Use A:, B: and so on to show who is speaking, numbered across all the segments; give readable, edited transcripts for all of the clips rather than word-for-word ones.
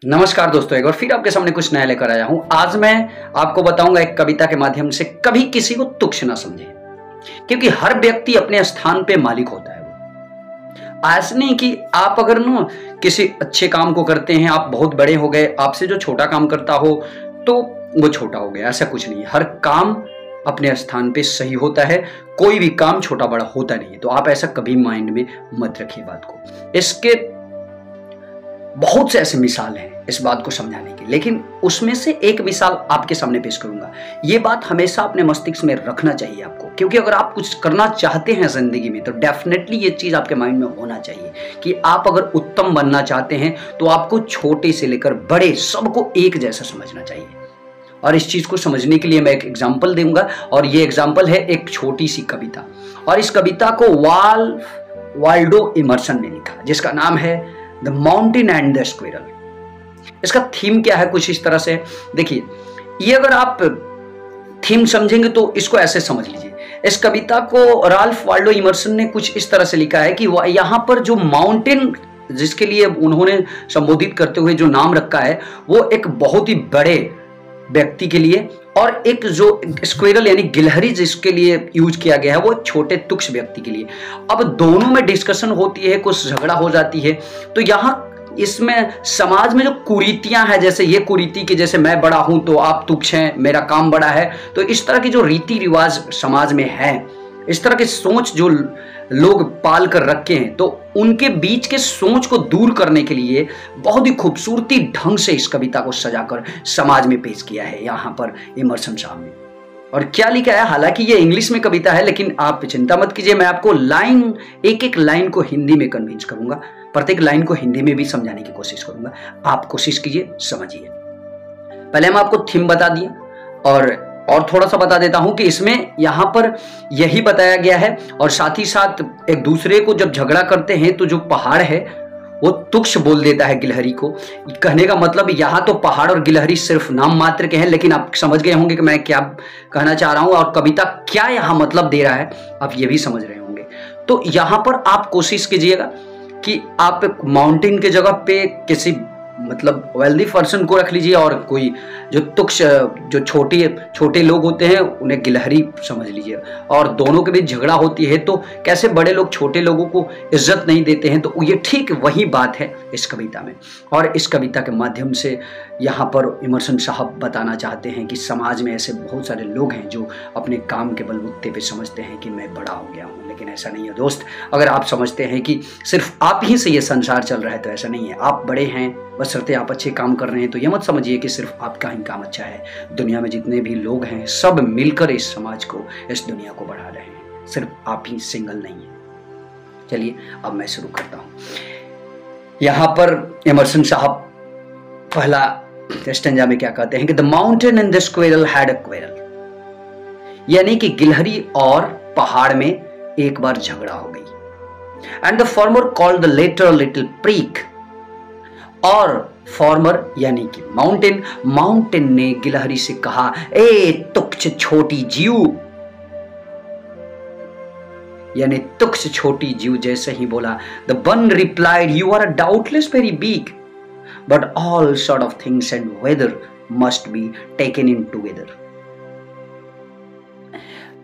A: नमस्कार दोस्तों, एक बार फिर आपके सामने कुछ नया लेकर आया हूं। आज मैं आपको बताऊंगा एक कविता के माध्यम से कभी किसी को तुच्छ ना समझे, क्योंकि हर व्यक्ति अपने स्थान पे मालिक होता है। वो ऐसा नहीं कि आप अगर ना किसी अच्छे काम को करते हैं, आप बहुत बड़े हो गए, आपसे जो छोटा काम करता हो तो वो छोटा हो गया, ऐसा कुछ नहीं है। हर काम अपने स्थान पे सही होता है, कोई भी काम छोटा बड़ा होता नहीं है। तो आप ऐसा कभी माइंड में मत रखिए बात को। इसके बहुत से ऐसे मिसाल हैं इस बात को समझाने की, लेकिन उसमें से एक मिसाल आपके सामने पेश करूंगा। ये बात हमेशा अपने मस्तिष्क में रखना चाहिए आपको, क्योंकि अगर आप कुछ करना चाहते हैं जिंदगी में तो डेफिनेटली ये चीज आपके माइंड में होना चाहिए कि आप अगर उत्तम बनना चाहते हैं तो आपको छोटे से लेकर बड़े सबको एक जैसा समझना चाहिए। और इस चीज को समझने के लिए मैं एक एग्जाम्पल दूंगा, और ये एग्जाम्पल है एक छोटी सी कविता। और इस कविता को वाल्डो इमर्सन ने लिखा, जिसका नाम है the mountain and the squirrel. इसका थीम क्या है, कुछ इस तरह से देखिए। ये अगर आप थीम समझेंगे तो इसको ऐसे समझ लीजिए। इस कविता को राल्फ वाल्डो इमर्सन ने कुछ इस तरह से लिखा है कि यहाँ पर जो माउंटेन जिसके लिए उन्होंने संबोधित करते हुए जो नाम रखा है वो एक बहुत ही बड़े व्यक्ति के लिए, और एक जो स्क्विरल यानी गिलहरी जिसके लिए यूज किया गया है वो छोटे तुच्छ व्यक्ति के लिए। अब दोनों में डिस्कशन होती है, कुछ झगड़ा हो जाती है। तो यहाँ इसमें समाज में जो कुरीतियां हैं, जैसे ये कुरीति कि जैसे मैं बड़ा हूं तो आप तुच्छ हैं, मेरा काम बड़ा है, तो इस तरह की जो रीति रिवाज समाज में है, इस तरह की सोच जो लोग पाल कर रखे हैं, तो उनके बीच के सोच को दूर करने के लिए बहुत ही खूबसूरती ढंग से इस कविता को सजाकर समाज में पेश किया है यहाँ पर इमर्सन साहब ने। और क्या लिखा है, हालांकि ये इंग्लिश में कविता है, लेकिन आप चिंता मत कीजिए, मैं आपको लाइन एक एक लाइन को हिंदी में कन्विंस करूंगा, प्रत्येक लाइन को हिंदी में भी समझाने की कोशिश करूंगा। आप कोशिश कीजिए, समझिए। पहले हम आपको थीम बता दिए, और थोड़ा सा बता देता हूं कि इसमें यहां पर यही बताया गया है, और साथ ही साथ एक दूसरे को जब झगड़ा करते हैं तो जो पहाड़ है वो तुच्छ बोल देता है गिलहरी को। कहने का मतलब यहां तो पहाड़ और गिलहरी सिर्फ नाम मात्र के हैं, लेकिन आप समझ गए होंगे कि मैं क्या कहना चाह रहा हूं और कविता क्या यहां मतलब दे रहा है, आप ये भी समझ रहे होंगे। तो यहां पर आप कोशिश कीजिएगा कि आप माउंटेन के जगह पे किसी मतलब वेल्दी पर्सन को रख लीजिए, और कोई जो तुच्छ जो छोटे लोग होते हैं उन्हें गिलहरी समझ लीजिए। और दोनों के बीच झगड़ा होती है तो कैसे बड़े लोग छोटे लोगों को इज्जत नहीं देते हैं, तो ये ठीक वही बात है इस कविता में। और इस कविता के माध्यम से यहाँ पर इमर्सन साहब बताना चाहते हैं कि समाज में ऐसे बहुत सारे लोग हैं जो अपने काम के बलबूते पे समझते हैं कि मैं बड़ा हो गया हूँ, लेकिन ऐसा नहीं है दोस्त। अगर आप समझते हैं कि सिर्फ आप ही से ये संसार चल रहा है तो ऐसा नहीं है। आप बड़े हैं, बशर्ते आप अच्छे काम कर रहे हैं, तो ये मत समझिए कि सिर्फ आपका ही काम अच्छा है। दुनिया में जितने भी लोग हैं सब मिलकर इस समाज को, इस दुनिया को बढ़ा रहे हैं, सिर्फ आप ही सिंगल नहीं है। चलिए अब मैं शुरू करता हूं। यहां पर इमर्सन साहब पहला स्टेंजा में क्या कहते हैं कि the mountain and the squirrel had a quarrel, यानी कि गिलहरी और पहाड़ में एक बार झगड़ा हो गई। And the former called the latter little prig, और फॉर्मर यानी कि माउंटेन ने गिलहरी से कहा, ए तुच्छ छोटी जीव, यानी तुच्छ छोटी जीव जैसे ही बोला, the one replied, you are doubtless very big, but all sort of things and weather must be taken in together.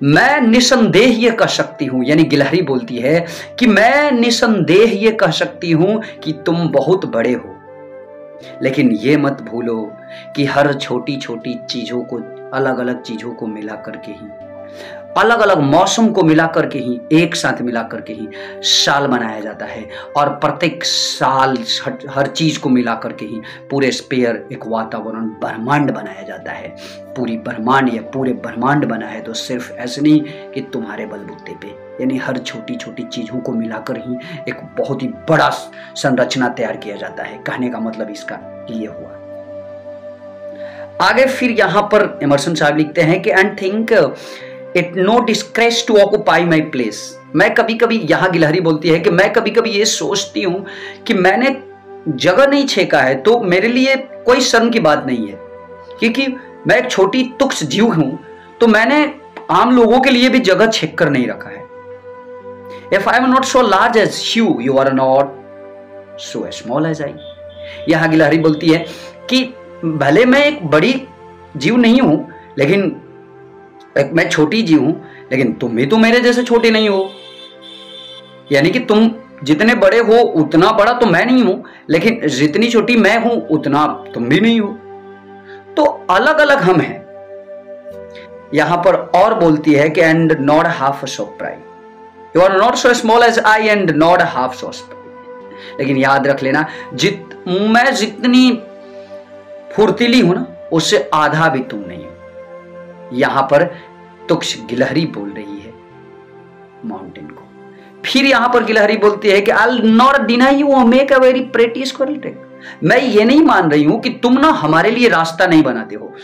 A: मैं निसंदेह ये कह सकती हूं, यानी गिलहरी बोलती है कि मैं निसंदेह ये कह सकती हूं कि तुम बहुत बड़े हो, लेकिन ये मत भूलो कि हर छोटी छोटी चीजों को, अलग अलग चीजों को मिला करके ही, अलग अलग मौसम को मिला करके ही, एक साथ मिला करके ही साल बनाया जाता है। और प्रत्येक साल हर चीज को मिला करके ही पूरे स्पेयर एक वातावरण ब्रह्मांड बनाया जाता है। पूरी ब्रह्मांड या पूरे ब्रह्मांड बना है तो सिर्फ ऐसे नहीं कि तुम्हारे बलबूते पे, यानी हर छोटी छोटी चीजों को मिलाकर ही एक बहुत ही बड़ा संरचना तैयार किया जाता है। कहने का मतलब इसका ये हुआ। आगे फिर यहां पर इमर्सन साहब लिखते हैं कि and think it no disgrace to occupy my place. मैं कभी कभी, यहां गिलहरी बोलती है कि मैं कभी कभी ये सोचती हूं कि मैंने जगह नहीं छेका है तो मेरे लिए कोई शर्म की बात नहीं है, क्योंकि मैं एक छोटी तुच्छ जीव हूं, तो मैंने आम लोगों के लिए भी जगह छेक कर नहीं रखा है। If I am not so large as you, you are not so as small as I. यहाँ गिलहरी बोलती है कि भले मैं एक बड़ी जीव नहीं हूं, लेकिन मैं छोटी जीव हूं, लेकिन तुम भी तो मेरे जैसे छोटे नहीं हो। यानी कि तुम जितने बड़े हो उतना बड़ा तो मैं नहीं हूं, लेकिन जितनी छोटी मैं हूं उतना तुम भी नहीं हो। तो अलग अलग हम हैं। यहां पर और बोलती है कि and not half so pride, you are not so small as I and not half so pride. लेकिन याद रख लेना, मैं जितनी फुर्तीली हूं ना, उससे आधा भी तुम नहीं हो। यहां पर तुक्ष गिलहरी बोल रही है माउंटेन को। फिर यहां पर गिलहरी बोलती है कि I not deny you make a very pretty squirrel track. मैं ये नहीं मान रही हूं कि तुम ना हमारे लिए रास्ता नहीं बनाते हो।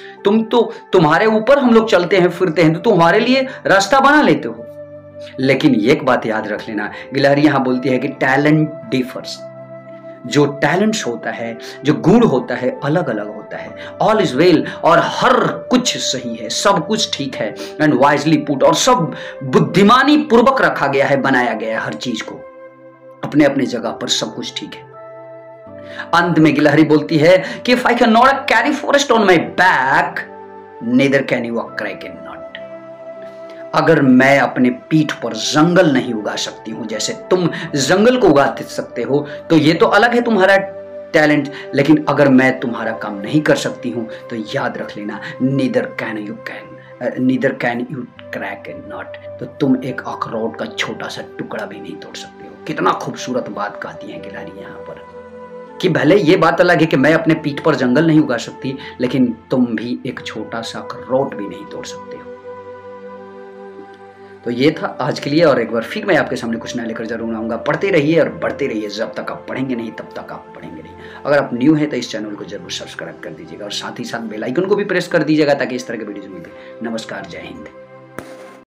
A: तुम्हारे ऊपर हम लोग चलते हैं फिरते हैं तो तुम हमारे लिए रास्ता बना लेते हो। लेकिन एक बात याद रख लेना, गिलहरी यहां बोलती है कि टैलेंट डिफर्स। जो टैलेंट्स होता है, जो गुण होता है, अलग अलग होता है। ऑल इज वेल, और हर कुछ सही है, सब कुछ ठीक है। एंड वाइजली पुट, और सब बुद्धिमानी पूर्वक रखा गया है, बनाया गया है हर चीज को अपने अपने जगह पर, सब कुछ ठीक है। अंत में गिलहरी बोलती है कि if I can not carry forest on my back, neither can you crack an nut. अगर मैं अपने पीठ पर जंगल नहीं उगा सकती हूं जैसे तुम जंगल को उगा सकते हो, तो ये तो अलग है तुम्हारा टैलेंट। लेकिन अगर मैं तुम्हारा काम नहीं कर सकती हूं तो याद रख लेना, neither can you crack an nut. तो तुम एक अखरोट का छोटा सा टुकड़ा भी नहीं तोड़ सकते हो। कितना खूबसूरत बात कहती है गिलहरी यहाँ पर, कि भले ये बात अलग है कि मैं अपने पीठ पर जंगल नहीं उगा सकती, लेकिन तुम भी एक छोटा सा अखरोट भी नहीं तोड़ सकते हो। तो ये था आज के लिए, और एक बार फिर मैं आपके सामने कुछ नया लेकर जरूर आऊंगा। पढ़ते रहिए और बढ़ते रहिए। जब तक आप पढ़ेंगे नहीं तब तक आप पढ़ेंगे नहीं। अगर आप न्यू हैं तो इस चैनल को जरूर सब्सक्राइब कर दीजिएगा और साथ ही साथ बेल आइकन को भी प्रेस कर दीजिएगा ताकि इस तरह के वीडियोज मिलते। नमस्कार, जय हिंद।